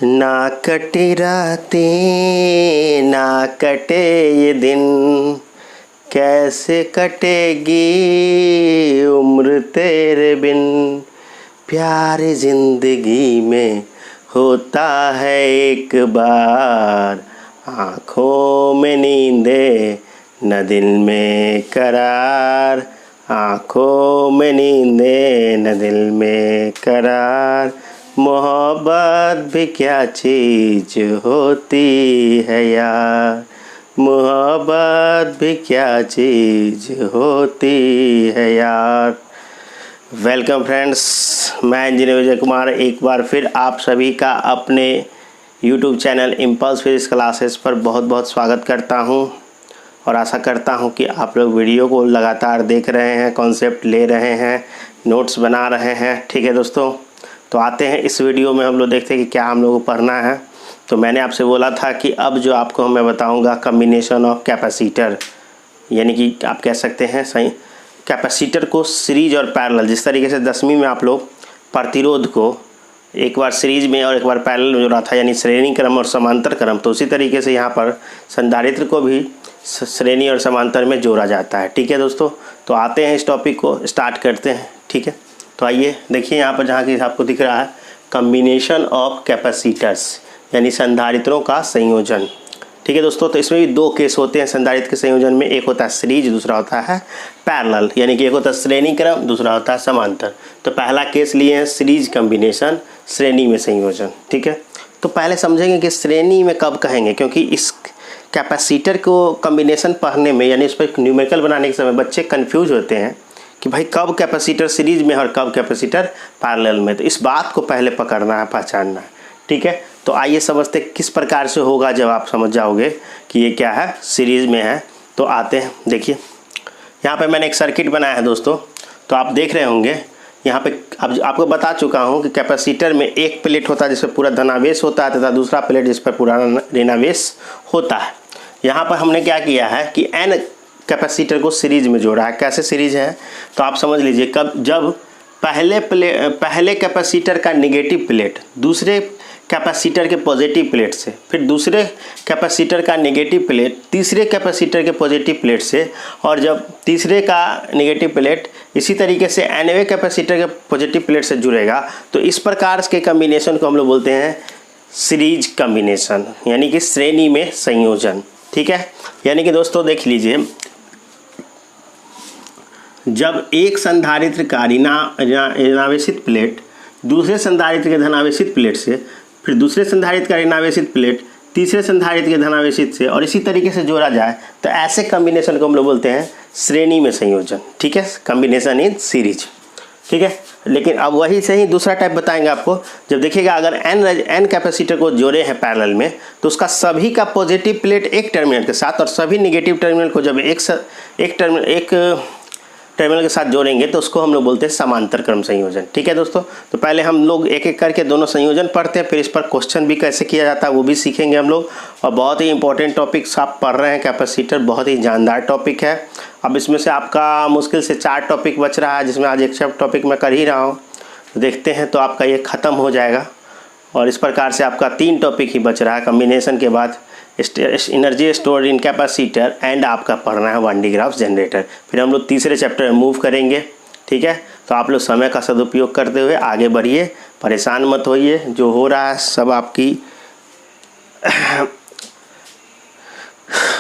ना कटे रातें ना कटे ये दिन, कैसे कटेगी उम्र तेरे बिन। प्यार जिंदगी में होता है एक बार, आँखों में नींदे न दिल में करार, आँखों में नींदे न दिल में करार। मोहब्बत भी क्या चीज़ होती है यार, मोहब्बत भी क्या चीज़ होती है यार। वेलकम फ्रेंड्स, मैं इंजीनियर विजय कुमार एक बार फिर आप सभी का अपने YouTube channel impulse physics classes पर बहुत बहुत स्वागत करता हूं और आशा करता हूं कि आप लोग वीडियो को लगातार देख रहे हैं, कॉन्सेप्ट ले रहे हैं, नोट्स बना रहे हैं। ठीक है दोस्तों, तो आते हैं इस वीडियो में हम लोग देखते हैं कि क्या हम लोग को पढ़ना है। तो मैंने आपसे बोला था कि अब जो आपको मैं बताऊंगा कम्बिनेशन ऑफ कैपेसिटर, यानी कि आप कह सकते हैं सही कैपेसिटर को सीरीज और पैरेलल। जिस तरीके से 10वीं में आप लोग प्रतिरोध को एक बार सीरीज में और एक बार पैरेलल में जोड़ा था, यानी श्रेणी क्रम और समांतर क्रम, तो उसी तरीके से यहाँ पर संधारित्र को भी श्रेणी और समांतर में जोड़ा जाता है। ठीक है दोस्तों, तो आते हैं इस टॉपिक को स्टार्ट करते हैं। ठीक है, तो आइए देखिए यहाँ पर जहाँ की आपको दिख रहा है कम्बिनेशन ऑफ कैपेसिटर्स, यानी संधारित्रों का संयोजन। ठीक है दोस्तों, तो इसमें भी दो केस होते हैं संधारित्र के संयोजन में, एक होता है सीरीज, दूसरा होता है पैरेलल, यानी कि एक होता है श्रेणी क्रम, दूसरा होता है समांतर। तो पहला केस लिए हैं सीरीज कम्बिनेशन, श्रेणी में संयोजन। ठीक है, तो पहले समझेंगे कि श्रेणी में कब कहेंगे, क्योंकि इस कैपेसिटर को कम्बिनेशन पढ़ने में यानी उस पर न्यूमेरिकल बनाने के समय बच्चे कन्फ्यूज होते हैं कि भाई कब कैपेसिटर सीरीज में और कब कैपेसिटर पैरेलल में। तो इस बात को पहले पकड़ना है, पहचानना है। ठीक है, तो आइए समझते किस प्रकार से होगा जब आप समझ जाओगे कि ये क्या है, सीरीज में है। तो आते हैं, देखिए यहाँ पे मैंने एक सर्किट बनाया है दोस्तों। तो आप देख रहे होंगे यहाँ पे, अब आपको बता चुका हूँ कि कैपेसिटर में एक प्लेट होता है जिस पर पूरा धनावेश होता है तथा दूसरा प्लेट जिस पर पूरा ऋणावेश होता है। यहाँ पर हमने क्या किया है कि n कैपेसिटर को सीरीज में जोड़ा है। कैसे सीरीज है तो आप समझ लीजिए, कब जब पहले कैपेसिटर का नेगेटिव प्लेट दूसरे कैपेसिटर के पॉजिटिव प्लेट से, फिर दूसरे कैपेसिटर का नेगेटिव प्लेट तीसरे कैपेसिटर के पॉजिटिव प्लेट से, और जब तीसरे का नेगेटिव प्लेट इसी तरीके से nवें कैपेसिटर के पॉजिटिव प्लेट से जुड़ेगा, तो इस प्रकार के कम्बिनेशन को हम लोग बोलते हैं सीरीज कम्बिनेशन, यानी कि श्रेणी में संयोजन। ठीक है, यानी कि दोस्तों देख लीजिए, जब एक संधारित्र का ऋणावेशित प्लेट दूसरे संधारित्र के धनावेशित प्लेट से, फिर दूसरे संधारित्र का ऋणावेशित प्लेट तीसरे संधारित्र के धनावेशित से, और इसी तरीके से जोड़ा जाए, तो ऐसे कम्बिनेशन को हम लोग बोलते हैं श्रेणी में संयोजन। ठीक है, कम्बिनेशन इन सीरीज। ठीक है, लेकिन अब वही से ही दूसरा टाइप बताएंगे आपको। जब देखिएगा अगर n कैपेसिटर को जोड़े हैं पैरेलल में, तो उसका सभी का पॉजिटिव प्लेट एक टर्मिनल के साथ और सभी नेगेटिव टर्मिनल को जब एक टर्मिनल के साथ जोड़ेंगे तो उसको हम लोग बोलते हैं समांतर क्रम संयोजन। ठीक है दोस्तों, तो पहले हम लोग एक एक करके दोनों संयोजन पढ़ते हैं, फिर इस पर क्वेश्चन भी कैसे किया जाता है वो भी सीखेंगे हम लोग। और बहुत ही इंपॉर्टेंट टॉपिक्स आप पढ़ रहे हैं, कैपेसिटर बहुत ही जानदार टॉपिक है। अब इसमें से आपका मुश्किल से 4 टॉपिक बच रहा है, जिसमें आज एक टॉपिक मैं कर ही रहा हूँ। तो देखते हैं, तो आपका ये ख़त्म हो जाएगा और इस प्रकार से आपका 3 टॉपिक ही बच रहा है। कम्बिनेशन के बाद energy stored in capacitor and आपका पढ़ना है 1D ग्राफ जनरेटर। फिर हम लोग तीसरे चैप्टर में मूव करेंगे। ठीक है, तो आप लोग समय का सदुपयोग करते हुए आगे बढ़िए, परेशान मत होइए। जो हो रहा है सब आपकी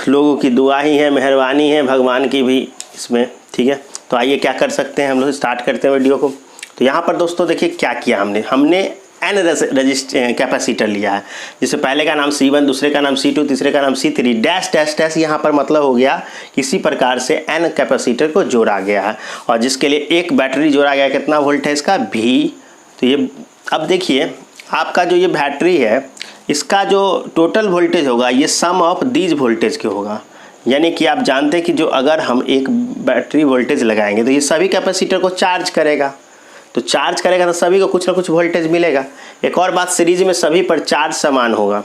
लोगों की दुआ ही है, मेहरबानी है, भगवान की भी इसमें। ठीक है, तो आइए क्या कर सकते हैं, हम लोग स्टार्ट करते हैं वीडियो को। तो यहाँ पर दोस्तों देखिए क्या किया हमने n कैपेसिटर लिया है, जिससे पहले का नाम C1, दूसरे का नाम C2, तीसरे का नाम C3, डैश डैश डैश। यहाँ पर मतलब हो गया किसी प्रकार से n कैपेसिटर को जोड़ा गया है, और जिसके लिए एक बैटरी जोड़ा गया। कितना वोल्ट है इसका V। तो ये अब देखिए आपका जो ये बैटरी है, इसका जो टोटल वोल्टेज होगा ये सम ऑफ दीज वोल्टेज के होगा। यानी कि आप जानते हैं कि जो अगर हम एक बैटरी वोल्टेज लगाएंगे तो ये सभी कैपेसिटर को चार्ज करेगा, तो चार्ज करेगा तो सभी को कुछ ना कुछ वोल्टेज मिलेगा। एक और बात, सीरीज में सभी पर चार्ज समान होगा।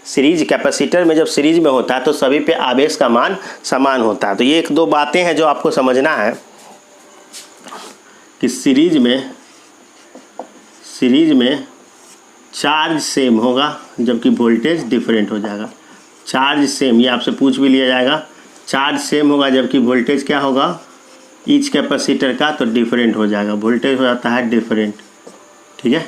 सीरीज कैपेसिटर में जब सीरीज में होता है तो सभी पे आवेश का मान समान होता है। तो ये 1-2 बातें हैं जो आपको समझना है कि सीरीज में चार्ज सेम होगा जबकि वोल्टेज डिफरेंट हो जाएगा। चार्ज सेम, ये आपसे पूछ भी लिया जाएगा। चार्ज सेम होगा जबकि वोल्टेज क्या होगा ईच कैपेसिटर का, तो डिफरेंट हो जाएगा, वोल्टेज हो जाता है डिफरेंट। ठीक है,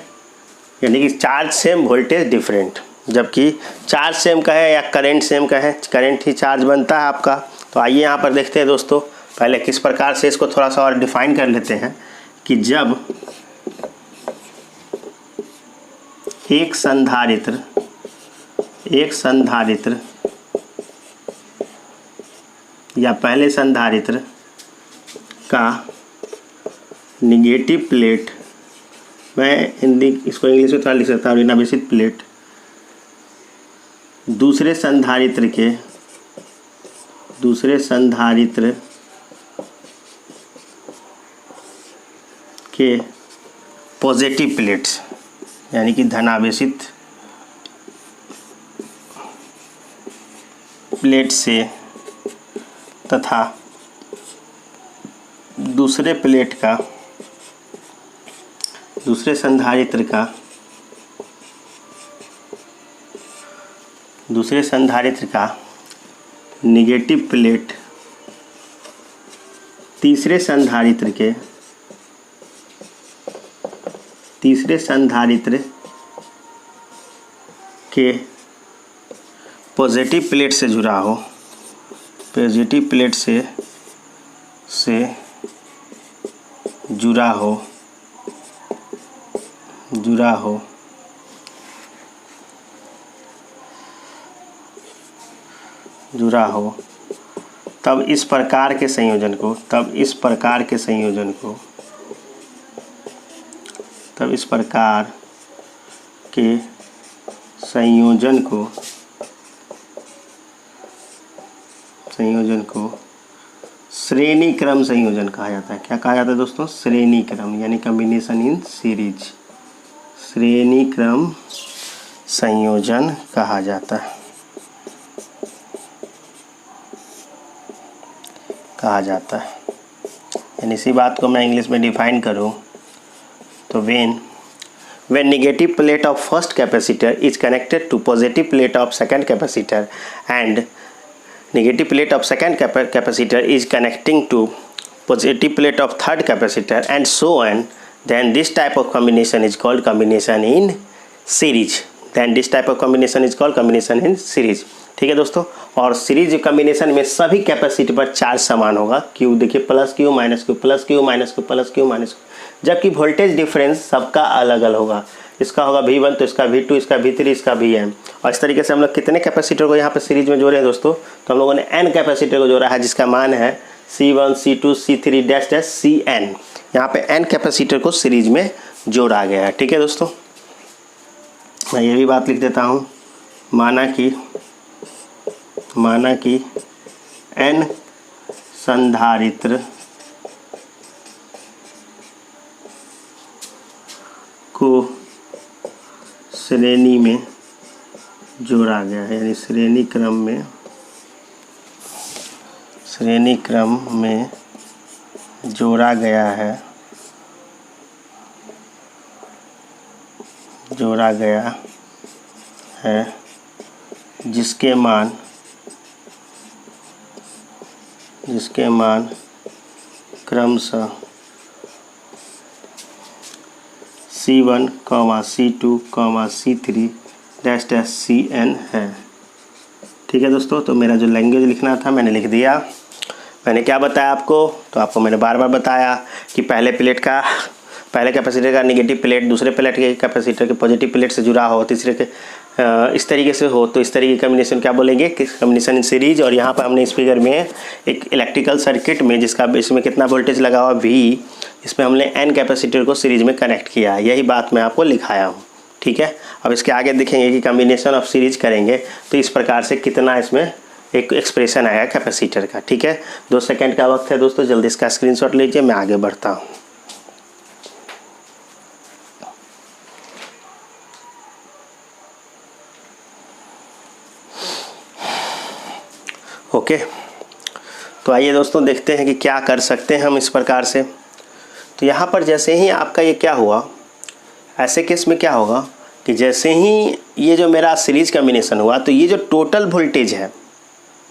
यानी कि चार्ज सेम वोल्टेज डिफरेंट, जबकि चार्ज सेम का है या करंट सेम का है, करंट ही चार्ज बनता है आपका। तो आइए यहाँ पर देखते हैं दोस्तों, पहले किस प्रकार से इसको थोड़ा सा और डिफाइन कर लेते हैं कि जब एक संधारित्र या पहले संधारित्र का निगेटिव प्लेट, मैं हिंदी इसको इंग्लिश में थोड़ा लिख सकता हूँ, ऋणावेशित प्लेट दूसरे संधारित्र के पॉजिटिव प्लेट्स यानी कि धनावेशित प्लेट से तथा दूसरे संधारित्र का निगेटिव प्लेट तीसरे संधारित्र के पॉजिटिव प्लेट से जुड़ा हो, पॉजिटिव प्लेट से जुड़ा हो तब इस प्रकार के संयोजन को श्रेणी क्रम संयोजन कहा जाता है। क्या कहा जाता है दोस्तों? श्रेणी क्रम, यानी कॉम्बिनेशन इन सीरीज, श्रेणी क्रम संयोजन कहा जाता है। यानी इसी बात को मैं इंग्लिश में डिफाइन करूं तो when negative plate of first capacitor is connected to positive plate of second capacitor and negative plate of second capacitor is connecting to positive plate of third capacitor and so on, then this type of combination is called combination in series. ठीक है दोस्तों, और series combination में सभी capacity पर charge समान होगा। Q देखिए, plus Q minus Q, plus Q minus Q, plus Q minus Q, जबकि वोल्टेज डिफरेंस सबका अलग अलग होगा। इसका होगा V1 तो इसका V2, इसका V3, इसका Vn। और इस तरीके से हम लोग कितने कैपेसिटर को यहाँ पर सीरीज में जोड़े हैं दोस्तों? तो हम लोगों ने n कैपेसिटर को जोड़ा है, जिसका मान है C1 C2 C3 dash dash Cn। यहाँ पे n कैपेसिटर को सीरीज में जोड़ा गया है। ठीक है दोस्तों, मैं ये भी बात लिख देता हूँ, माना कि n संधारित्र को श्रेणी में जोड़ा गया है, यानी श्रेणी क्रम में जोड़ा गया है जिसके मान क्रमशः C1, C2, C3 dash dash Cn है। ठीक है दोस्तों, तो मेरा जो लैंग्वेज लिखना था मैंने लिख दिया। मैंने क्या बताया आपको? तो आपको मैंने बार बार बताया कि पहले कैपेसिटर का निगेटिव प्लेट दूसरे प्लेट के कैपेसिटर के पॉजिटिव प्लेट से जुड़ा हो, तीसरे के इस तरीके से हो, तो इस तरीके की कॉम्बिनेशन क्या बोलेंगे? Combination in series. और यहाँ पर हमने इस फिगर में एक इलेक्ट्रिकल सर्किट में जिसका इसमें कितना वोल्टेज लगा हुआ V, इसमें हमने n कैपेसिटर को सीरीज में कनेक्ट किया है। यही बात मैं आपको लिखाया हूँ। ठीक है, अब इसके आगे देखेंगे कि कॉम्बिनेशन ऑफ सीरीज करेंगे तो इस प्रकार से कितना इसमें एक एक्सप्रेशन आया कैपेसिटर का। ठीक है, 2 सेकेंड का वक्त है दोस्तों, जल्दी इसका स्क्रीनशॉट लीजिए, मैं आगे बढ़ता हूँ। ओके, तो आइए दोस्तों देखते हैं कि क्या कर सकते हैं हम इस प्रकार से। तो यहाँ पर जैसे ही आपका ये क्या हुआ, ऐसे केस में क्या होगा कि जैसे ही ये जो मेरा सीरीज कॉम्बिनेशन हुआ तो ये जो टोटल वोल्टेज है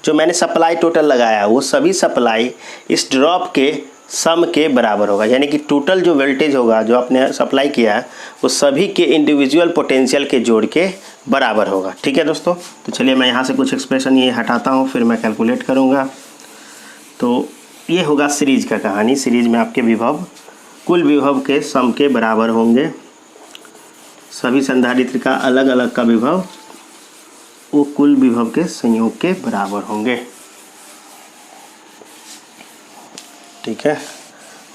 जो मैंने सप्लाई टोटल लगाया वो सभी सप्लाई इस ड्रॉप के सम के बराबर होगा, यानी कि टोटल जो वोल्टेज होगा जो आपने सप्लाई किया है वो सभी के इंडिविजुअल पोटेंशियल के जोड़ के बराबर होगा। ठीक है दोस्तों, तो चलिए मैं यहाँ से कुछ एक्सप्रेशन ये हटाता हूँ, फिर मैं कैलकुलेट करूँगा। तो ये होगा सीरीज का कहानी। सीरीज में आपके विभव कुल विभव के सम के बराबर होंगे। सभी संधारित्र का अलग अलग का विभव वो कुल विभव के संयोग के बराबर होंगे। ठीक है,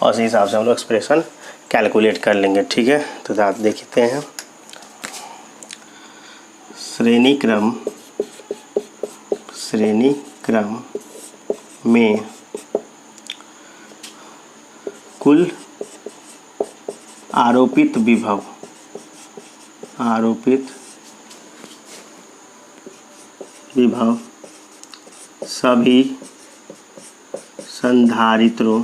और इसी हिसाब से हम लोग एक्सप्रेशन कैलकुलेट कर लेंगे। ठीक है, तो आप देखते हैं श्रेणी क्रम में कुल आरोपित विभव सभी संधारित्रों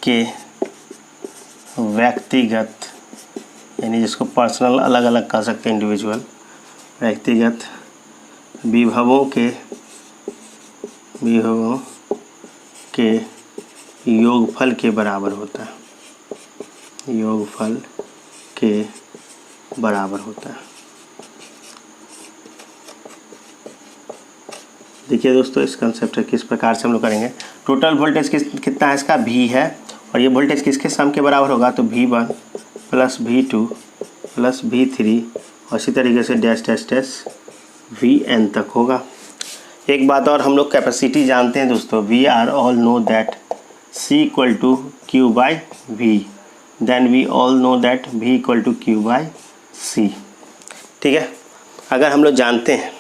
के व्यक्तिगत, यानी जिसको पर्सनल अलग अलग कह सकते हैं, इंडिविजुअल, व्यक्तिगत विभवों के योगफल के बराबर होता है। योगफल के बराबर होता है। देखिए दोस्तों, इस कंसेप्ट किस प्रकार से हम लोग करेंगे। टोटल वोल्टेज कितना है इसका, V है, और ये वोल्टेज किसके सम के बराबर होगा, तो V1 plus V2 plus V3 और इसी तरीके से डैश डैश डैश Vn तक होगा। एक बात और, हम लोग कैपेसिटी जानते हैं दोस्तों, we are all know that C equal to Q by V, then we all know that V equal to Q by C। ठीक है, अगर हम लोग जानते हैं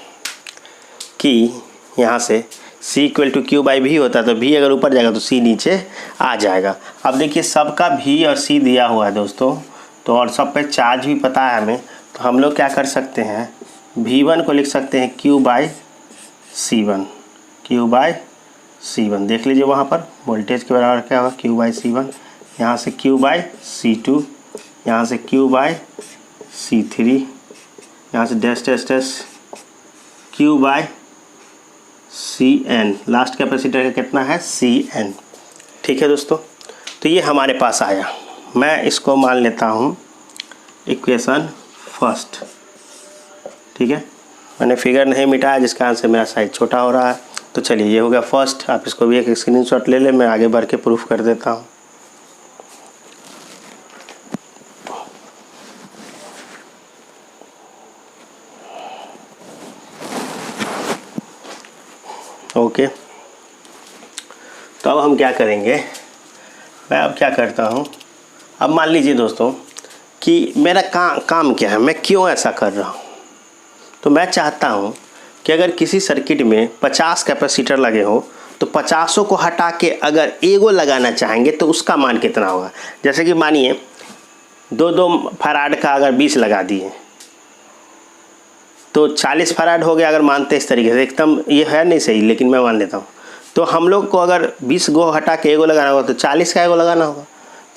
कि यहाँ से C equal to Q by V होता है तो V अगर ऊपर जाएगा तो C नीचे आ जाएगा। अब देखिए सबका V और C दिया हुआ है दोस्तों, तो और सब पे चार्ज भी पता है हमें, तो हम लोग क्या कर सकते हैं, V1 को लिख सकते हैं Q by C1, Q by C1। देख लीजिए वहाँ पर वोल्टेज के बराबर क्या होगा, Q बाई C1, यहाँ से Q बाई C2, यहाँ से Q बाई C3, यहाँ से dash dash dash Q by Cn। Last capacitor का कितना है, Cn। ठीक है दोस्तों, तो ये हमारे पास आया। मैं इसको मान लेता हूँ इक्वेशन फर्स्ट। ठीक है, मैंने फिगर नहीं मिटाया जिस कारण से मेरा साइज छोटा हो रहा है। तो चलिए ये हो गया फर्स्ट। आप इसको भी एक स्क्रीनशॉट ले लें, मैं आगे बढ़ के प्रूफ कर देता हूँ। ओके, तो अब हम क्या करेंगे, मैं अब क्या करता हूँ, अब मान लीजिए दोस्तों कि मेरा काम क्या है, मैं क्यों ऐसा कर रहा हूँ। तो मैं चाहता हूँ कि अगर किसी सर्किट में 50 कैपेसिटर लगे हो तो 50 को हटा के अगर एगो लगाना चाहेंगे तो उसका मान कितना होगा। जैसे कि मानिए 2 फराड का अगर 20 लगा दिए तो 40 फराड हो गया। अगर मानते इस तरीके से, एकदम ये है नहीं सही लेकिन मैं मान लेता हूँ, तो हम लोग को अगर 20 गो हटा के एगो लगाना होगा तो 40 का एगो लगाना होगा।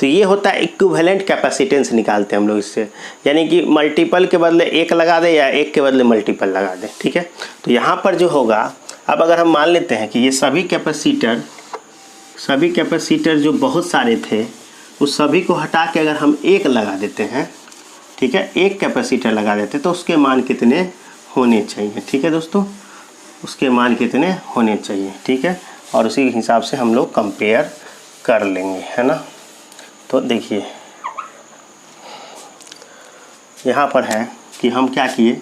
तो ये होता है इक्विवेलेंट कैपेसिटेंस निकालते हैं हम लोग इससे, यानी कि मल्टीपल के बदले एक लगा दें या एक के बदले मल्टीपल लगा दें। ठीक है, तो यहाँ पर जो होगा, अब अगर हम मान लेते हैं कि ये सभी कैपेसिटर जो बहुत सारे थे उस सभी को हटा के अगर हम एक लगा देते हैं, ठीक है, एक कैपेसिटर लगा देते तो उसके मान कितने होने चाहिए। ठीक है दोस्तों, उसके मान कितने होने चाहिए। ठीक है, और उसी हिसाब से हम लोग कंपेयर कर लेंगे, है ना। तो देखिए यहाँ पर है कि हम क्या किए,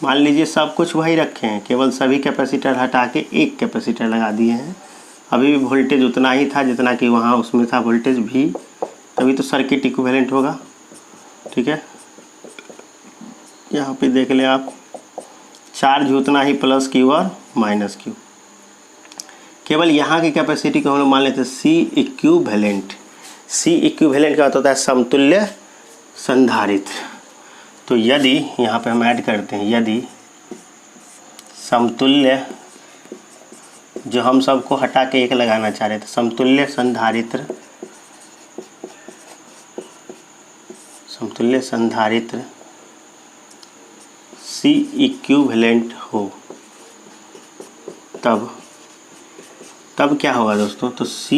मान लीजिए सब कुछ वही रखे हैं, केवल सभी कैपेसिटर हटा के एक कैपेसिटर लगा दिए हैं। अभी भी वोल्टेज उतना ही था जितना कि वहाँ उसमें था वोल्टेज भी, तभी तो सर्किट इक्विवेलेंट होगा। ठीक है, यहाँ पे देख लें आप, चार्ज उतना ही प्लस क्यू और माइनस क्यू। केवल यहाँ की कैपेसिटी को हम लोग मान लेते हैं C इक्विवेलेंट। C इक्विवेलेंट का होता है समतुल्य संधारित्र। तो यदि यहाँ पे हम ऐड करते हैं, यदि समतुल्य, जो हम सबको हटा के एक लगाना चाह रहे थे, समतुल्य संधारित्र समतुल्य संधारित्र C इक्विवेलेंट हो तब क्या होगा दोस्तों, तो C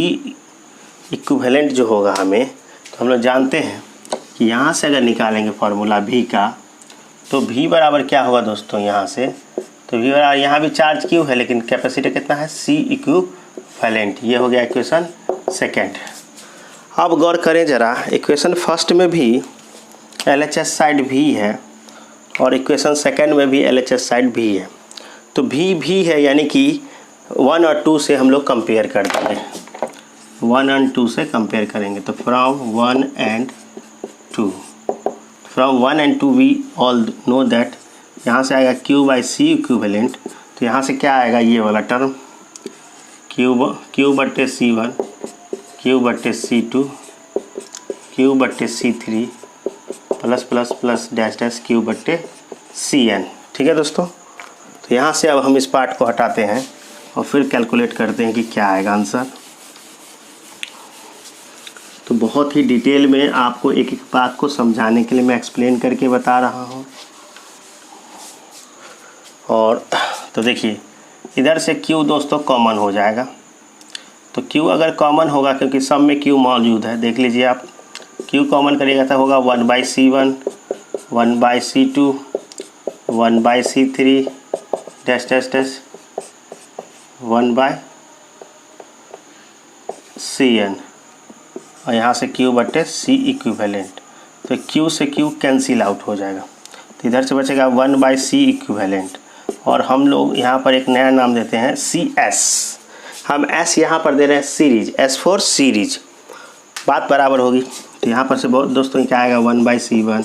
इक्विवेलेंट जो होगा हमें, तो हम लोग जानते हैं कि यहाँ से अगर निकालेंगे फॉर्मूला V का, तो V बराबर क्या होगा दोस्तों, यहाँ से तो V बराबर, यहाँ भी चार्ज Q है लेकिन कैपेसिटर कितना है, C इक्विवेलेंट। ये हो गया इक्वेशन सेकेंड। अब गौर करें ज़रा, इक्वेशन फर्स्ट में भी LHS साइड भी है और इक्वेशन सेकेंड में भी LHS साइड भी है। तो भी है, यानी कि 1 और 2 से हम लोग कंपेयर कर देंगे, 1 और 2 से कंपेयर करेंगे। तो from 1 and 2, from 1 and 2 we all know that, यहाँ से आएगा Q/C इक्विवेलेंट। तो यहाँ से क्या आएगा, ये वाला term Q/C1, Q/C2, Q/C3 plus plus plus dash dash Q/Cn। ठीक है दोस्तों, तो यहाँ से अब हम इस पार्ट को हटाते हैं और फिर कैलकुलेट करते हैं कि क्या आएगा आंसर। तो बहुत ही डिटेल में आपको एक एक बात को समझाने के लिए मैं एक्सप्लेन करके बता रहा हूँ। और तो देखिए, इधर से Q दोस्तों कॉमन हो जाएगा। तो Q अगर कॉमन होगा, क्योंकि सब में Q मौजूद है, देख लीजिए आप, Q कॉमन करिएगा तो होगा 1/C1, 1/C2, 1/C3 dash dash dash 1/Cn, और यहाँ से Q/C इक्विवेलेंट। तो Q से Q कैंसिल आउट हो जाएगा, तो इधर से बचेगा 1/C इक्विवेलेंट। और हम लोग यहाँ पर एक नया नाम देते हैं CS, हम S यहाँ पर दे रहे हैं सीरीज, S फॉर सीरीज, बात बराबर होगी। तो यहाँ पर से बहुत दोस्तों क्या आएगा, 1/C1,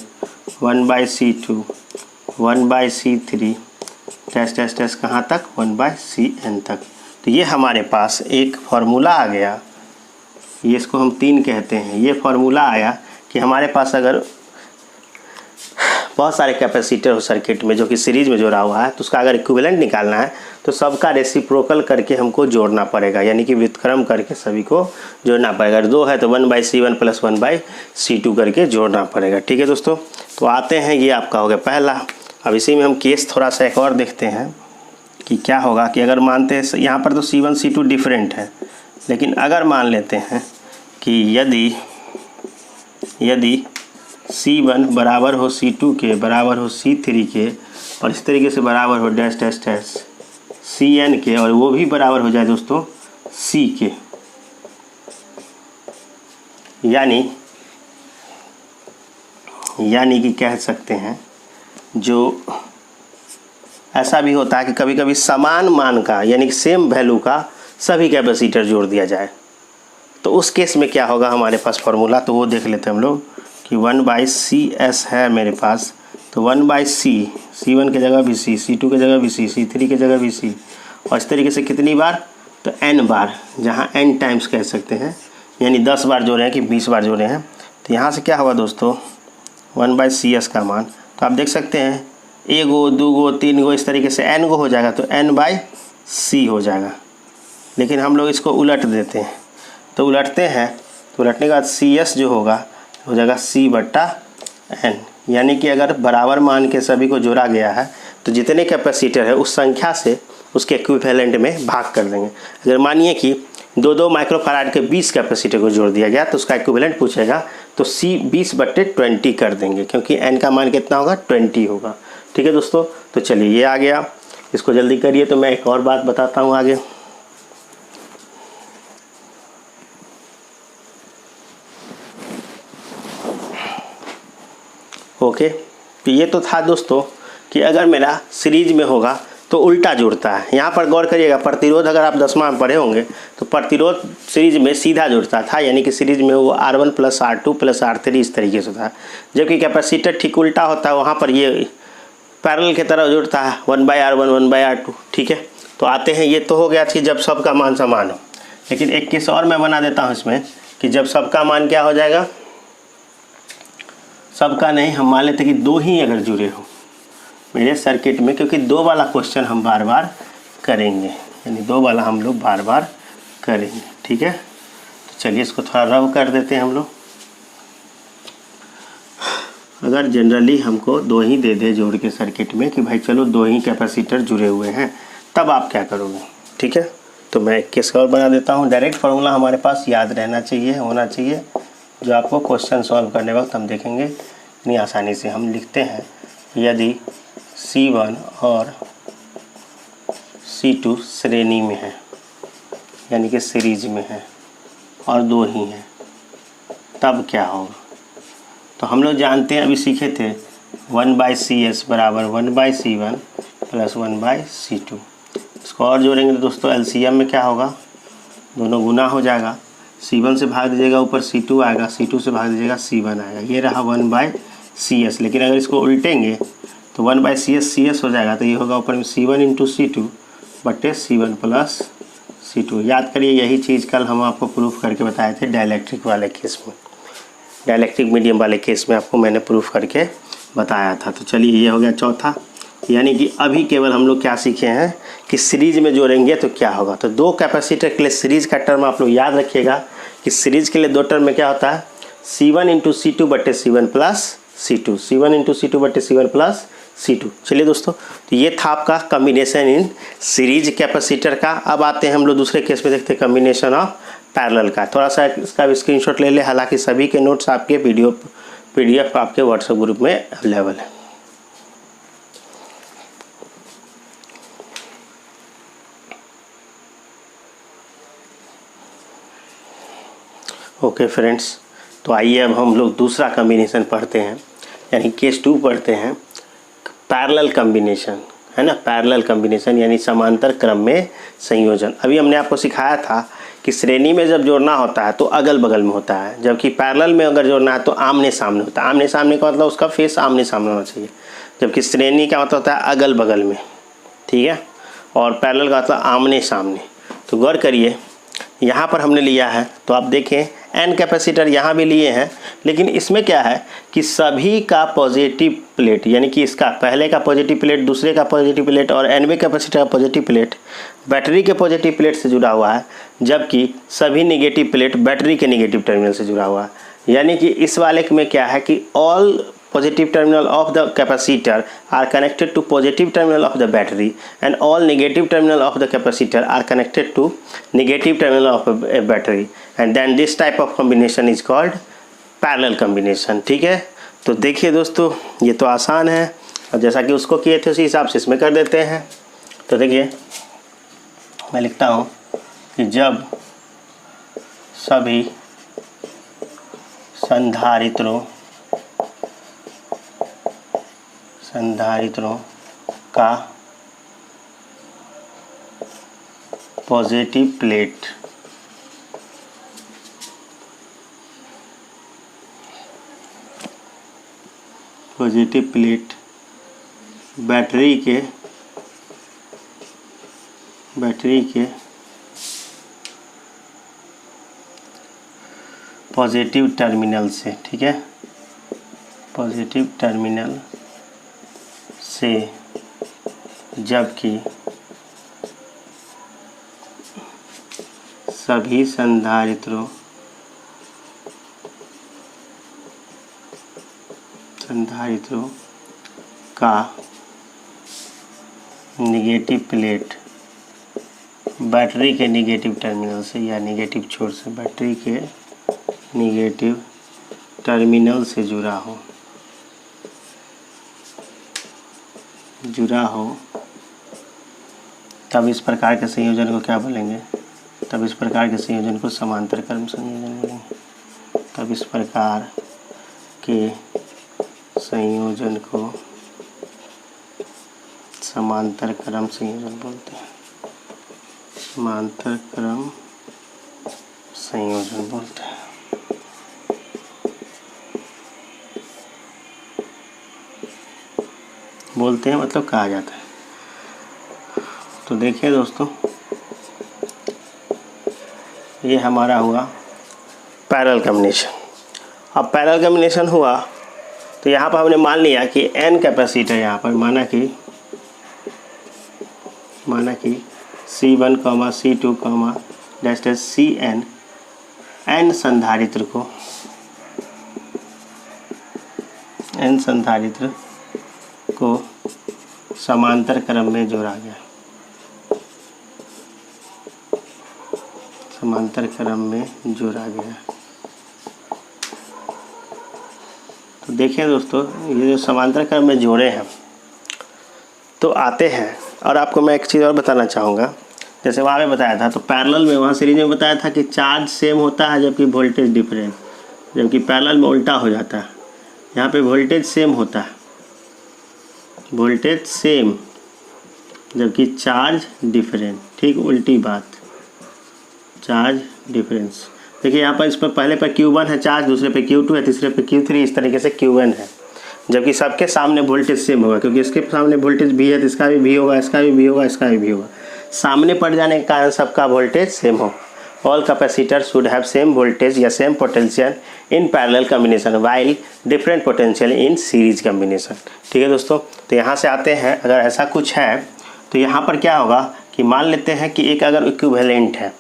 1/C2, 1/C3 dash dash dash कहाँ तक, 1/Cn तक। तो ये हमारे पास एक फार्मूला आ गया, ये इसको हम 3 कहते हैं। ये फार्मूला आया कि हमारे पास अगर बहुत सारे कैपेसिटर हो सर्किट में जो कि सीरीज में जोड़ा हुआ है, तो उसका अगर इक्विवेलेंट निकालना है तो सबका रेसिप्रोकल करके हमको जोड़ना पड़ेगा, यानी कि व्युत्क्रम करके सभी को जोड़ना पड़ेगा। अगर 2 है तो 1/C1 प्लस 1/C2 करके जोड़ना पड़ेगा। ठीक है दोस्तों, तो आते हैं, ये आपका हो गया पहला। अब इसी में हम केस थोड़ा सा एक और देखते हैं कि क्या होगा, कि अगर मानते हैं यहाँ पर तो C1 C2 डिफरेंट है, लेकिन अगर मान लेते हैं कि यदि C1 बराबर हो C2 के, बराबर हो C3 के, और इस तरीके से बराबर हो डैश डैश डैश Cn के, और वो भी बराबर हो जाए दोस्तों C के, यानी कि कह सकते हैं, जो ऐसा भी होता है कि कभी कभी समान मान का, यानी कि सेम वैल्यू का सभी कैपेसिटर जोड़ दिया जाए, तो उस केस में क्या होगा हमारे पास फार्मूला, तो वो देख लेते हैं हम लोग कि 1/CS है मेरे पास, तो 1/C, C1 की जगह भी C, C2 की जगह भी C, C3 की जगह भी C, और इस तरीके से कितनी बार, तो n बार, जहाँ n टाइम्स कह सकते हैं, यानी 10 बार जोड़े हैं कि 20 बार जोड़े हैं। तो यहाँ से क्या होगा दोस्तों, 1/CS का मान, तो आप देख सकते हैं 1 गो 2 गो 3 गो इस तरीके से n गो हो जाएगा, तो n/C हो जाएगा। लेकिन हम लोग इसको उलट देते हैं, तो उलटते हैं, तो उलटने के बाद CS जो होगा हो जाएगा C/n, यानी कि अगर बराबर मान के सभी को जोड़ा गया है तो जितने कैपेसिटर है उस संख्या से उसके इक्विवेलेंट में भाग कर देंगे। अगर मानिए कि 2 माइक्रोफैराड के 20 कैपेसिटर को जोड़ दिया गया तो उसका इक्विवेलेंट पूछेगा, तो C 20/20 कर देंगे, क्योंकि n का मान कितना होगा, 20 होगा। ठीक है दोस्तों, तो चलिए ये आ गया, इसको जल्दी करिए। तो मैं एक और बात बताता हूँ आगे। ओके, तो ये तो था दोस्तों कि अगर मेरा सीरीज में होगा तो उल्टा जुड़ता है। यहाँ पर गौर करिएगा, प्रतिरोध अगर आप 10वां में पढ़े होंगे तो प्रतिरोध सीरीज में सीधा जुड़ता था, यानी कि सीरीज में वो R1 + R2 + R3 इस तरीके से था, जबकि कैपेसिटर ठीक उल्टा होता है, वहाँ पर ये पैरेलल की तरह जुड़ता है, 1/R1 1/R2। ठीक है, तो आते हैं, ये तो हो गया कि जब सबका मान समान हो। लेकिन एक केस और मैं बना देता हूँ इसमें कि जब सबका मान क्या हो जाएगा, सबका नहीं, हम मान लेते कि 2 ही अगर जुड़े हो मेरे सर्किट में, क्योंकि 2 वाला क्वेश्चन हम बार बार करेंगे, यानी 2 वाला हम लोग बार बार करेंगे। ठीक है, तो चलिए इसको थोड़ा रब कर देते हैं हम लोग। अगर जनरली हमको 2 ही दे दे जोड़ के सर्किट में कि भाई चलो 2 ही कैपेसिटर जुड़े हुए हैं, तब आप क्या करोगे? ठीक है, तो मैं एक केस और बना देता हूँ। डायरेक्ट फार्मूला हमारे पास याद रहना चाहिए, होना चाहिए, जो आपको क्वेश्चन सॉल्व करने वक्त हम देखेंगे इतनी आसानी से। हम लिखते हैं यदि C1 और C2 श्रेणी में है, यानी कि सीरीज में है और 2 ही हैं, तब क्या होगा? तो हम लोग जानते हैं, अभी सीखे थे 1/CS बराबर 1/C1 प्लस 1/C2। इसको और जोड़ेंगे तो दोस्तों एलसीएम में क्या होगा? दोनों गुना हो जाएगा। C1 से भाग दीजिएगा, ऊपर C2 आएगा, C2 से भाग दीजिएगा, C1 आएगा। ये रहा 1/CS। लेकिन अगर इसको उल्टेंगे तो 1/CS हो जाएगा, तो ये होगा ऊपर में C1 इंटू C2 बटे C1 प्लस C2। याद करिए, यही चीज़ कल हम आपको प्रूफ करके बताए थे डाइलेक्ट्रिक वाले केस में, डाइलेक्ट्रिक मीडियम वाले केस में आपको मैंने प्रूफ करके बताया था। तो चलिए, ये हो गया चौथा। यानी कि अभी केवल हम लोग क्या सीखे हैं कि सीरीज में जोड़ेंगे तो क्या होगा। तो 2 कैपेसिटर के लिए सीरीज का टर्म आप लोग याद रखिएगा कि सीरीज के लिए 2 टर्म में क्या होता है? C1 इंटू C2 बटे C1 plus C2, C1 into C2 बटे C1 प्लस C2। चलिए दोस्तों, तो ये था आपका कम्बिनेशन इन सीरीज कैपेसिटर का। अब आते हैं हम लोग दूसरे केस में, देखते हैं कम्बिनेशन ऑफ पैरेलल का। थोड़ा सा इसका भी स्क्रीनशॉट ले ले, हालांकि सभी के नोट्स आपके PDF आपके व्हाट्सएप ग्रुप में अवेलेबल है। ओके फ्रेंड्स, तो आइए अब हम लोग दूसरा कम्बिनेशन पढ़ते हैं, यानी केस 2 पढ़ते हैं। पैरेलल कम्बिनेशन है ना, पैरेलल कम्बिनेशन यानी समांतर क्रम में संयोजन। अभी हमने आपको सिखाया था कि श्रेणी में जब जोड़ना होता है तो अगल बगल में होता है, जबकि पैरेलल में अगर जोड़ना है तो आमने सामने होता है। आमने सामने का मतलब उसका फेस आमने सामने होना चाहिए, जबकि श्रेणी का मतलब होता है अगल बगल में, ठीक है, और पैरेलल का मतलब आमने सामने। तो गौर करिए, यहाँ पर हमने लिया है, तो आप देखें N कैपेसिटर यहाँ भी लिए हैं, लेकिन इसमें क्या है कि सभी का पॉजिटिव प्लेट, यानी कि इसका पहले का पॉजिटिव प्लेट, दूसरे का पॉजिटिव प्लेट और Nवें कैपेसिटर का पॉजिटिव प्लेट बैटरी के पॉजिटिव प्लेट से जुड़ा हुआ है, जबकि सभी नेगेटिव प्लेट बैटरी के नेगेटिव टर्मिनल से जुड़ा हुआ है। यानी कि इस वाले में क्या है कि all positive terminal of the capacitor are connected to positive terminal of the battery and all negative terminal of the capacitor are connected to negative terminal of a battery, and then this type of combination is called parallel combination। ठीक है, तो देखिए दोस्तों, ये तो आसान है, और जैसा कि उसको किए थे उसी हिसाब से इसमें कर देते हैं। तो देखिए, मैं लिखता हूँ कि जब सभी संधारित्रों का पॉजिटिव प्लेट बैटरी के पॉजिटिव टर्मिनल से, ठीक है, पॉजिटिव टर्मिनल से, जबकि सभी संधारित्रों का निगेटिव प्लेट बैटरी के निगेटिव टर्मिनल से या निगेटिव छोर से, बैटरी के निगेटिव टर्मिनल से जुड़ा हो, तब इस प्रकार के संयोजन को क्या बोलेंगे? तब इस प्रकार के संयोजन को समांतर क्रम संयोजन बोलेंगे। तब इस प्रकार के संयोजन को समांतर क्रम संयोजन बोलते हैं, समांतर क्रम संयोजन बोलते हैं। मतलब कहा जाता है। तो देखिए दोस्तों, ये हमारा हुआ पैरेलल कम्बिनेशन। अब पैरेलल कम्बिनेशन हुआ तो यहाँ पर हमने मान लिया कि N कैपेसिटर, यहाँ पर माना कि C1, C2, Cn N संधारित्र n संधारित्र को समांतर क्रम में जोड़ा गया, समांतर क्रम में जोड़ा गया। तो देखिए दोस्तों, ये जो समांतर क्रम में जोड़े हैं तो आते हैं। और आपको मैं एक चीज़ और बताना चाहूँगा, जैसे वहाँ पे बताया था, तो पैरेलल में वहाँ सीरीज में बताया था कि चार्ज सेम होता है जबकि वोल्टेज डिफरेंट, जबकि पैरेलल में उल्टा हो जाता है। यहाँ पे वोल्टेज सेम होता है, वोल्टेज सेम जबकि चार्ज डिफरेंट। ठीक उल्टी बात, चार्ज डिफरेंस। देखिए यहाँ पर इस पर पहले पर Q1 है चार्ज, दूसरे पे Q2 है, तीसरे पे Q3, इस तरीके से Q1 है, जबकि सबके सामने वोल्टेज सेम होगा, क्योंकि इसके सामने वोल्टेज V है तो इसका भी V होगा, इसका भी V होगा, इसका भी V होगा। सामने पड़ जाने के कारण सबका वोल्टेज सेम हो। All capacitor should have same voltage या same potential in parallel combination while different potential in series combination. ठीक है दोस्तों, तो यहाँ से आते हैं, अगर ऐसा कुछ है तो यहाँ पर क्या होगा कि मान लेते हैं कि एक अगर इक्विवेलेंट है,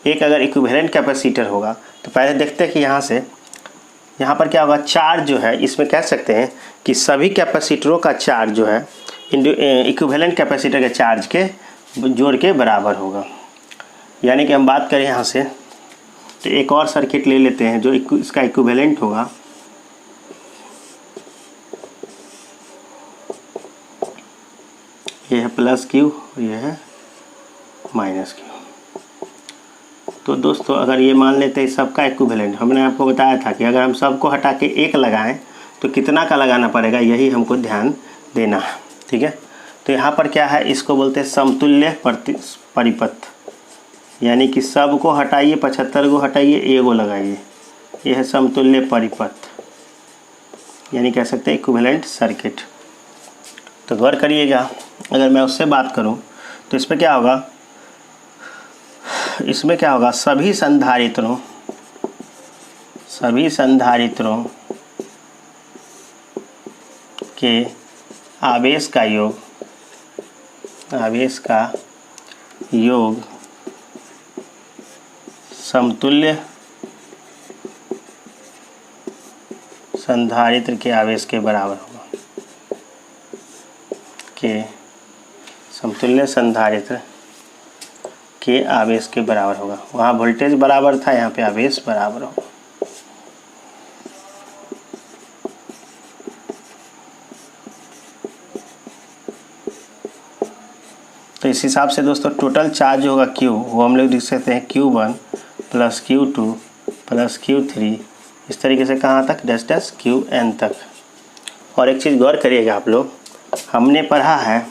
एक अगर इक्विवेलेंट कैपेसिटर होगा, तो पहले देखते हैं कि यहाँ पर क्या होगा, चार्ज जो है इसमें कह सकते हैं कि सभी कैपेसिटरों का चार्ज जो है इक्विवेलेंट कैपेसिटर के चार्ज के जोड़ के बराबर होगा। यानी कि हम बात करें यहाँ से, तो एक और सर्किट ले लेते हैं जो इसका इक्विवेलेंट होगा। ये है प्लस Q और ये है माइनस Q। तो दोस्तों अगर ये मान लेते हैं सबका इक्विवेलेंट, हमने आपको बताया था कि अगर हम सबको हटा के एक लगाएं तो कितना का लगाना पड़ेगा, यही हमको ध्यान देना है। ठीक है, तो यहाँ पर क्या है, इसको बोलते हैं समतुल्य परिपथ। यानी कि सब को हटाइए, 75 को हटाइए, ए को लगाइए, यह है समतुल्य परिपथ, यानी कह सकते हैं इक्विवेलेंट सर्किट। तो गौर करिएगा, अगर मैं उससे बात करूं तो इसमें क्या होगा, सभी संधारित्रों के आवेश का योग समतुल्य संधारित्र के आवेश के बराबर होगा, समतुल्य संधारित्र के आवेश के बराबर होगा। वहाँ वोल्टेज बराबर था, यहाँ पे आवेश बराबर होगा। तो इस हिसाब से दोस्तों टोटल चार्ज होगा Q, वो हम लोग लिख सकते हैं Q1 plus Q2 plus Q3, इस तरीके से कहाँ तक, डैश डैश Qn तक। और एक चीज़ गौर करिएगा आप लोग, हमने पढ़ा है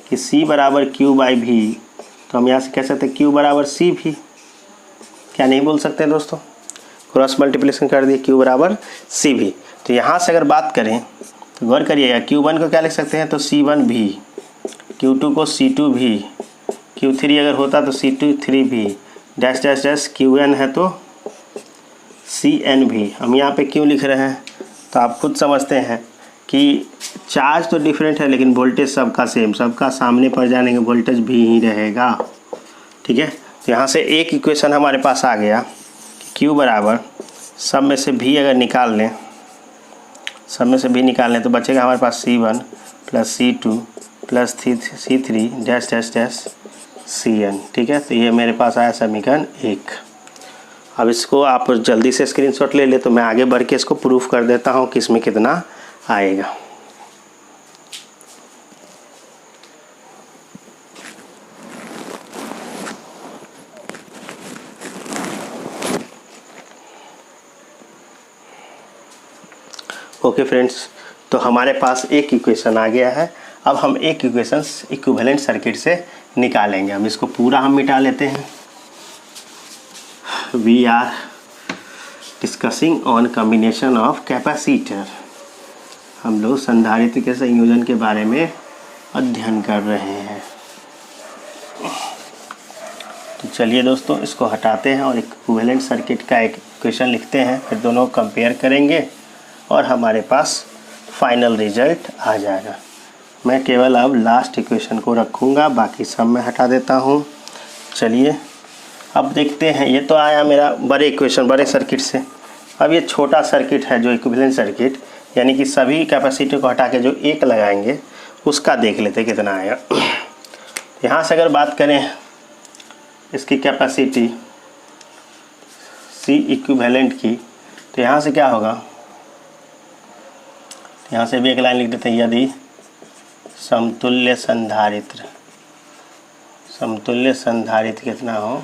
कि C बराबर Q/V, तो हम यहाँ से कह सकते हैं Q बराबर CV, क्या नहीं बोल सकते दोस्तों, क्रॉस मल्टीप्लिकेशन कर दिए, Q बराबर CV। तो यहाँ से अगर बात करें तो गौर करिएगा, Q1 को क्या लिख सकते हैं, तो C1V, Q2 को C2V, Q3 अगर होता तो C23V, dash dash dash Qn है तो CNV। हम यहाँ पे क्यों लिख रहे हैं, तो आप खुद समझते हैं कि चार्ज तो डिफरेंट है लेकिन वोल्टेज सबका सेम, सबका सामने पड़ जाने के वोल्टेज भी ही रहेगा। ठीक है, तो यहाँ से एक इक्वेशन हमारे पास आ गया कि Q बराबर सब में से V अगर निकाल लें, तो बचेगा हमारे पास C1 plus C2 plus C3 dash dash dash Cn। ठीक है, तो ये मेरे पास आया समीकरण 1। अब इसको आप जल्दी से स्क्रीनशॉट ले ले, तो मैं आगे बढ़ के इसको प्रूफ कर देता हूँ कि इसमें कितना आएगा। ओके फ्रेंड्स, तो हमारे पास एक इक्वेशन आ गया है। अब हम एक इक्वेशन इक्विवेलेंट सर्किट से निकालेंगे। हम इसको पूरा हम मिटा लेते हैं। We are discussing on combination of capacitor. हम लोग संधारित्र के संयोजन के बारे में अध्ययन कर रहे हैं। तो चलिए दोस्तों, इसको हटाते हैं और इक्विवेलेंट सर्किट का एक इक्वेशन लिखते हैं, फिर दोनों कंपेयर करेंगे और हमारे पास फाइनल रिजल्ट आ जाएगा। मैं केवल अब लास्ट इक्वेशन को रखूँगा, बाकी सब मैं हटा देता हूँ। चलिए अब देखते हैं। ये तो आया मेरा बड़े इक्वेशन, बड़े सर्किट से। अब ये छोटा सर्किट है जो इक्विवेलेंट सर्किट, यानी कि सभी कैपेसिटर को हटा के जो एक लगाएंगे उसका देख लेते कितना आएगा। यहाँ से अगर बात करें इसकी कैपेसिटी C इक्विवेलेंट की, तो यहाँ से क्या होगा, यहाँ से भी एक लाइन लिख देते हैं, यदि समतुल्य संधारित्र कितना हो,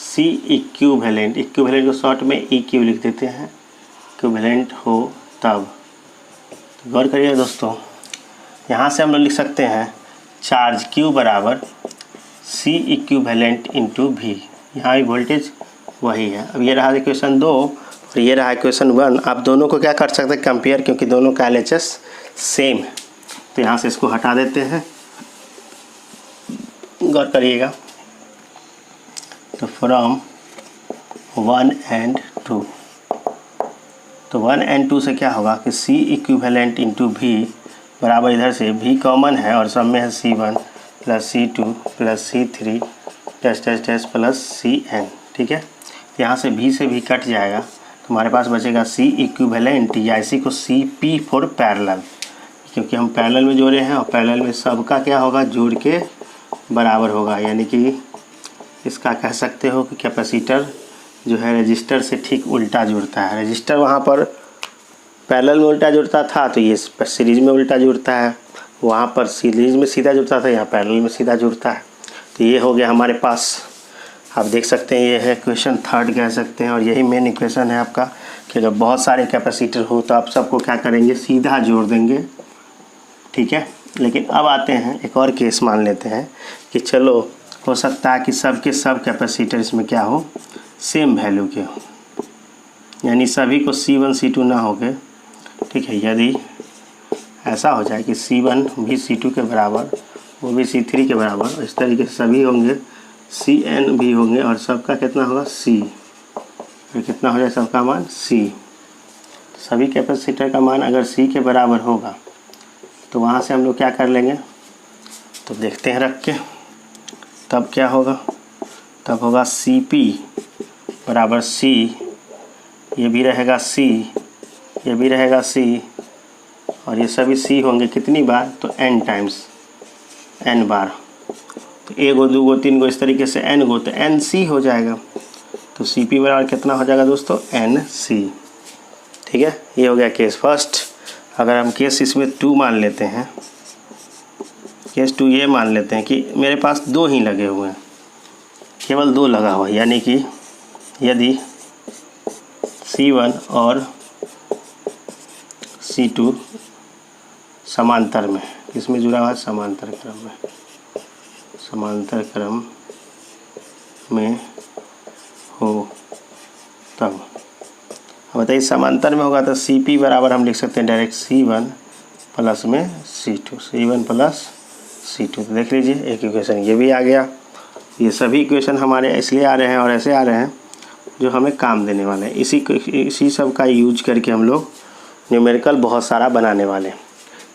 C इक्विवेलेंट को शॉर्ट में EQ लिख देते हैं, इक्विवेलेंट हो तब। तो गौर करिए दोस्तों, यहाँ से हम लोग लिख सकते हैं चार्ज Q बराबर C इक्विवेलेंट इंटू V। यहाँ भी वोल्टेज वही है। अब ये रहा इक्वेशन 2 और ये रहा इक्वेशन 1। आप दोनों को क्या कर सकते हैं, कंपेयर, क्योंकि दोनों का LHS सेम है। तो यहाँ से इसको हटा देते हैं, गौर करिएगा। तो फ्रॉम 1 and 2, तो 1 and 2 से क्या होगा कि C इक्विवेलेंट इंटू V बराबर, इधर से V कॉमन है और सब में है C1 plus C2 plus C3 dash plus CN। ठीक है, यहाँ से V से भी कट जाएगा तो हमारे पास बचेगा C इक्विवेलेंट, या इसी को CP फॉर पैरेलल, क्योंकि हम पैरेलल में जोड़े हैं और पैरेलल में सबका क्या होगा, जोड़ के बराबर होगा। यानी कि इसका कह सकते हो कि कैपेसिटर जो है रजिस्टर से ठीक उल्टा जुड़ता है। रजिस्टर वहाँ पर पैरेलल में उल्टा जुड़ता था, तो ये सीरीज में उल्टा जुड़ता है। वहाँ पर सीरीज में सीधा जुड़ता था, यहाँ पैरेलल में सीधा जुड़ता है। तो ये हो गया हमारे पास, आप देख सकते हैं, ये है इक्वेशन 3 कह सकते हैं। और यही मेन इक्वेशन है आपका कि अगर बहुत सारे कैपेसिटर हो तो आप सबको क्या करेंगे, सीधा जोड़ देंगे। ठीक है, लेकिन अब आते हैं एक और केस मान लेते हैं कि चलो हो सकता है कि सब के सब कैपेसिटर इसमें क्या हो, सेम वैल्यू के हो, यानी सभी को C1 C2 ना हो के। ठीक है, यदि ऐसा हो जाए कि C1 भी C2 के बराबर, वो भी C3 के बराबर, इस तरीके से सभी होंगे, CN भी होंगे और सबका कितना होगा C, और कितना हो जाए सबका मान C। सभी कैपेसिटर का मान अगर C के बराबर होगा तो वहाँ से हम लोग क्या कर लेंगे, तो देखते हैं रख के, तब क्या होगा, तब होगा CP बराबर C, ये भी रहेगा C, ये भी रहेगा C, और ये सभी C होंगे कितनी बार, तो N टाइम्स, N बार। तो 1 2 3 इस तरीके से N गो, तो NC हो जाएगा। तो CP बराबर कितना हो जाएगा दोस्तों, NC। ठीक है, ये हो गया केस फर्स्ट। अगर हम केस इसमें 2 मान लेते हैं, केस 2 ये मान लेते हैं कि मेरे पास 2 ही लगे हुए हैं, केवल 2 लगा हुआ है, यानी कि यदि C1 और C2 समांतर में, इसमें जुड़ा हुआ है समांतर क्रम में हो तब। अब बताइए समांतर में होगा तो CP बराबर हम लिख सकते हैं डायरेक्ट C1 प्लस में C2, C1 प्लस C2। तो देख लीजिए एक इक्वेशन ये भी आ गया। ये सभी इक्वेशन हमारे इसलिए आ रहे हैं और ऐसे आ रहे हैं जो हमें काम देने वाले हैं। इसी सब का यूज करके हम लोग न्यूमेरिकल बहुत सारा बनाने वाले हैं।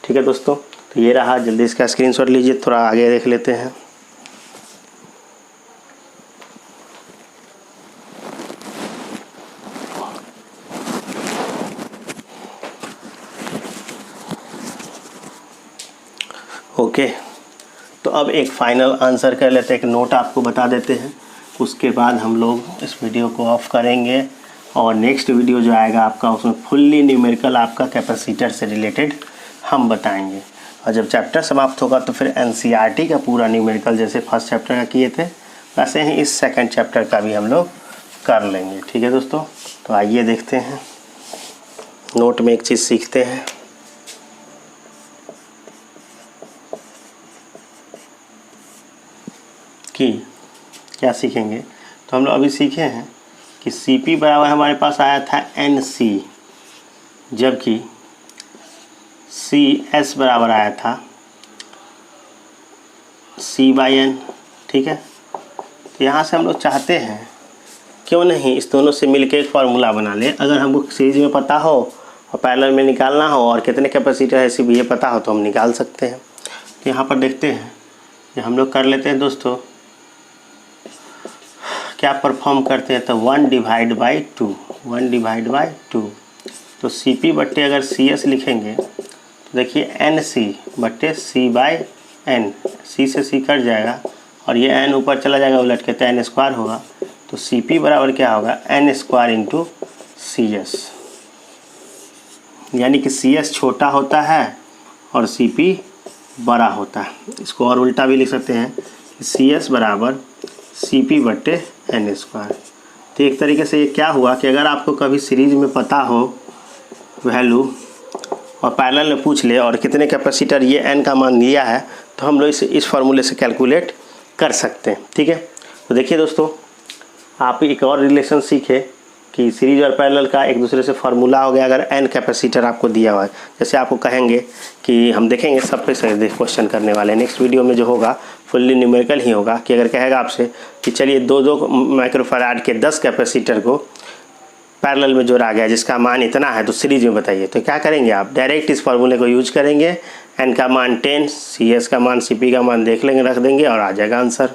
ठीक है दोस्तों, तो ये रहा, जल्दी इसका स्क्रीनशॉट लीजिए, थोड़ा आगे देख लेते हैं। ओके, तो अब एक फाइनल आंसर कर लेते हैं, एक नोट आपको बता देते हैं, उसके बाद हम लोग इस वीडियो को ऑफ करेंगे और नेक्स्ट वीडियो जो आएगा आपका उसमें फुल्ली न्यूमेरिकल आपका कैपेसिटर से रिलेटेड हम बताएंगे। और जब चैप्टर समाप्त होगा तो फिर NCERT का पूरा न्यूमेरिकल जैसे फर्स्ट चैप्टर का किए थे वैसे ही इस सेकंड चैप्टर का भी हम लोग कर लेंगे। ठीक है दोस्तों, तो आइए देखते हैं, नोट में एक चीज़ सीखते हैं। कि क्या सीखेंगे, तो हम लोग अभी सीखे हैं कि CP बराबर हमारे पास आया था NC, जबकि CS बराबर आया था C/N। ठीक है, तो यहाँ से हम लोग चाहते हैं क्यों नहीं इस दोनों से मिलके एक फार्मूला बना लें। अगर हमको सीरीज में पता हो और पैरेलल में निकालना हो और कितने कैपेसिटर है इसी भी ये पता हो तो हम निकाल सकते हैं। तो यहाँ पर देखते हैं कि हम लोग कर लेते हैं दोस्तों, क्या परफॉर्म करते हैं, तो 1/2 1 डिवाइड बाई 2। तो CP बट्टे अगर CS लिखेंगे तो देखिए NC बट्टे C बाई N, C से C कट जाएगा और ये N ऊपर चला जाएगा उलट के, तो N स्क्वायर होगा। तो CP बराबर क्या होगा, N स्क्वायर इंटू CS, यानी कि CS छोटा होता है और CP बड़ा होता है। इसको और उल्टा भी लिख सकते हैं कि CS बराबर CP बट्टे N स्क्वायर। तो एक तरीके से ये क्या हुआ कि अगर आपको कभी सीरीज में पता हो वैल्यू और पैरेलल में पूछ ले और कितने कैपेसिटर ये N का मान दिया है, तो हम लोग इस फार्मूले से कैलकुलेट कर सकते हैं। ठीक है, तो देखिए दोस्तों, आप एक और रिलेशन सीखे कि सीरीज और पैरेलल का एक दूसरे से फार्मूला हो गया अगर N कैपेसिटर आपको दिया हुआ है। जैसे आपको कहेंगे कि हम देखेंगे सब पे से क्वेश्चन करने वाले, नेक्स्ट वीडियो में जो होगा फुल्ली न्यूमेरिकल ही होगा कि अगर कहेगा आपसे कि चलिए 2 माइक्रोफैराड के 10 कैपेसिटर को पैरेलल में जोड़ा गया जिसका मान इतना है, तो सीरीज में बताइए। तो क्या करेंगे आप, डायरेक्ट इस फार्मूले को यूज करेंगे, N का मान 10, CS का मान, CP का मान देख लेंगे, रख देंगे और आ जाएगा आंसर।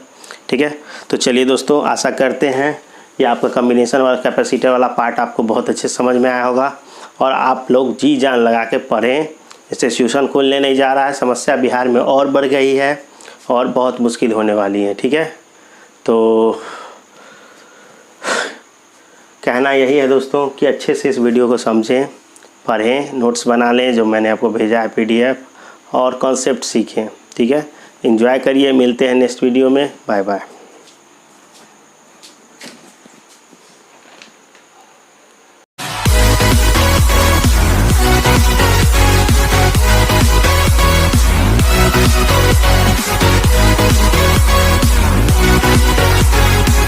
ठीक है, तो चलिए दोस्तों, आशा करते हैं ये आपका कम्बिनेशन वाला कैपेसिटर वाला पार्ट आपको बहुत अच्छे समझ में आया होगा और आप लोग जी जान लगा के पढ़ें। इससे ट्यूशन खुलने नहीं जा रहा है, समस्या बिहार में और बढ़ गई है और बहुत मुश्किल होने वाली है। ठीक है, तो कहना यही है दोस्तों कि अच्छे से इस वीडियो को समझें, पढ़ें, नोट्स बना लें जो मैंने आपको भेजा है PDF, और कॉन्सेप्ट सीखें। ठीक है, एंजॉय करिए, मिलते हैं नेक्स्ट वीडियो में, बाय बाय।